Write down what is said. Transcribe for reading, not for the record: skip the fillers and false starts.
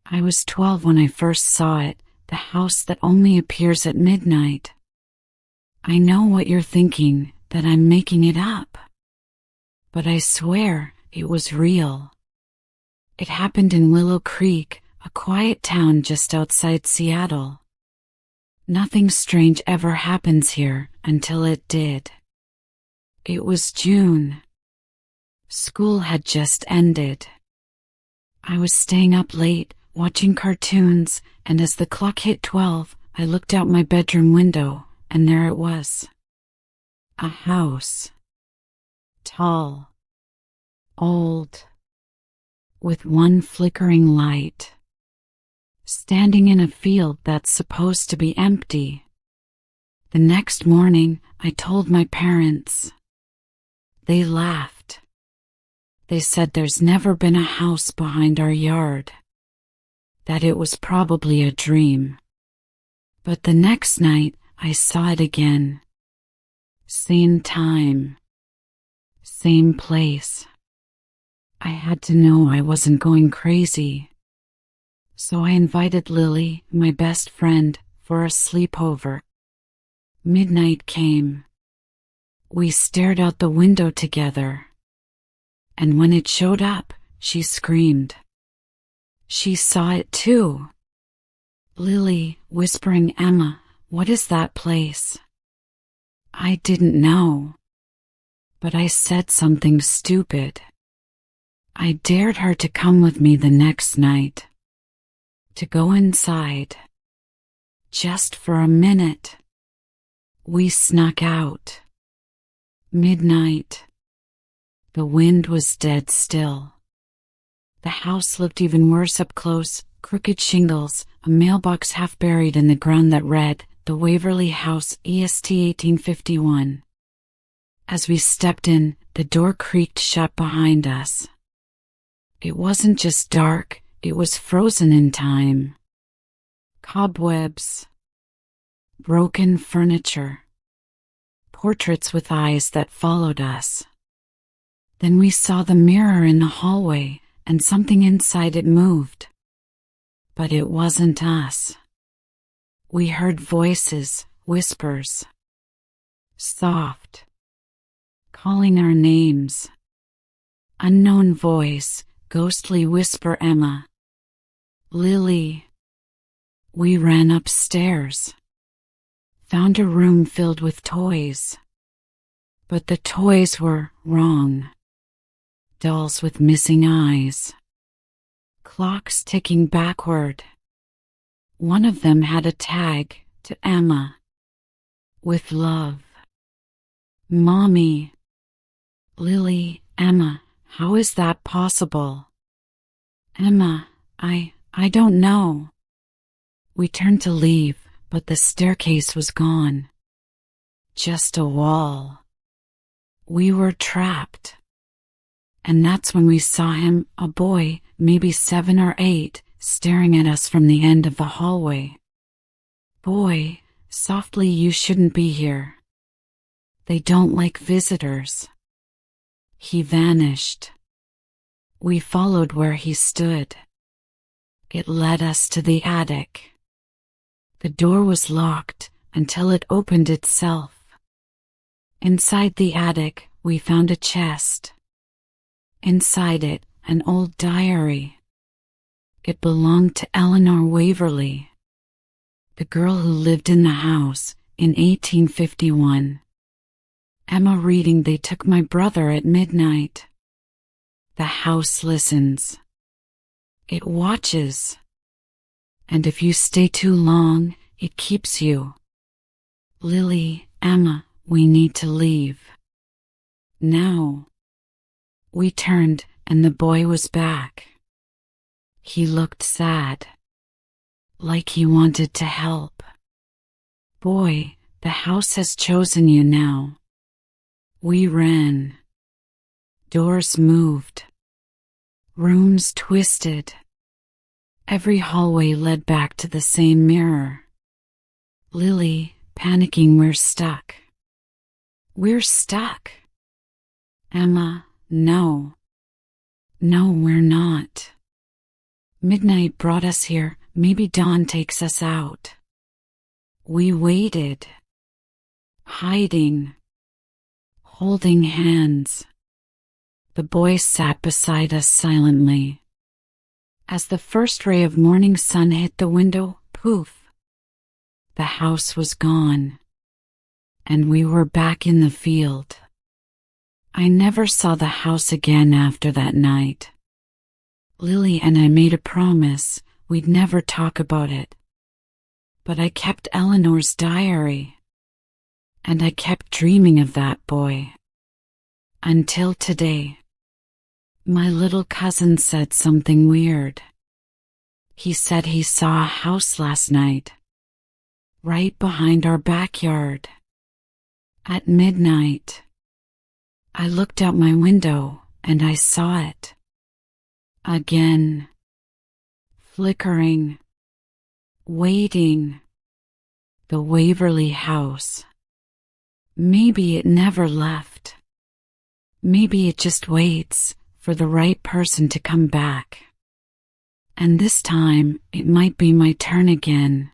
I was 12 when I first saw it, the house that only appears at midnight. I know what you're thinking, that I'm making it up. But I swear, it was real. It happened in Willow Creek, a quiet town just outside Seattle. Nothing strange ever happens here, until it did. It was June. School had just ended. I was staying up late, watching cartoons, and as the clock hit 12, I looked out my bedroom window, and there it was. A house. Tall. Old. With one flickering light. Standing in a field that's supposed to be empty. The next morning, I told my parents. They laughed. They said there's never been a house behind our yard. That it was probably a dream. But the next night, I saw it again. Same time. Same place. I had to know I wasn't going crazy. So I invited Lily, my best friend, for a sleepover. Midnight came. We stared out the window together. And when it showed up, she screamed. She saw it too. Lily, whispering, "Emma, what is that place?" I didn't know. But I said something stupid. I dared her to come with me the next night. To go inside. Just for a minute. We snuck out. Midnight. The wind was dead still. The house looked even worse up close, crooked shingles, a mailbox half buried in the ground that read, "The Waverly House, EST 1851. As we stepped in, the door creaked shut behind us. It wasn't just dark, it was frozen in time. Cobwebs. Broken furniture. Portraits with eyes that followed us. Then we saw the mirror in the hallway, and something inside it moved. But it wasn't us. We heard voices, whispers. Soft. Calling our names. Unknown voice, ghostly whisper, "Emma." "Lily." We ran upstairs. Found a room filled with toys. But the toys were wrong. Dolls with missing eyes. Clocks ticking backward. One of them had a tag, "To Emma. With love. Mommy." "Lily, Emma, how is that possible?" "Emma, I don't know." We turned to leave, but the staircase was gone. Just a wall. We were trapped. And that's when we saw him, a boy, maybe 7 or 8, staring at us from the end of the hallway. "Boy, softly, you shouldn't be here. They don't like visitors." He vanished. We followed where he stood. It led us to the attic. The door was locked until it opened itself. Inside the attic, we found a chest. Inside it, an old diary. It belonged to Eleanor Waverly, the girl who lived in the house in 1851. Emma reading, "They took my brother at midnight." The house listens. It watches. And if you stay too long, it keeps you. "Lily, Emma, we need to leave. Now." We turned, and the boy was back. He looked sad. Like he wanted to help. "Boy, the house has chosen you now." We ran. Doors moved. Rooms twisted. Every hallway led back to the same mirror. Lily, panicking, "We're stuck. We're stuck." "Emma, no. No, we're not." Midnight brought us here. Maybe dawn takes us out. We waited, hiding, holding hands. The boy sat beside us silently. As the first ray of morning sun hit the window, poof, the house was gone, and we were back in the field. I never saw the house again after that night. Lily and I made a promise we'd never talk about it. But I kept Eleanor's diary, and I kept dreaming of that boy. Until today. My little cousin said something weird. He said he saw a house last night, right behind our backyard. At midnight, I looked out my window and I saw it. Again, flickering, waiting. The Waverly House. Maybe it never left. Maybe it just waits for the right person to come back. And this time, it might be my turn again.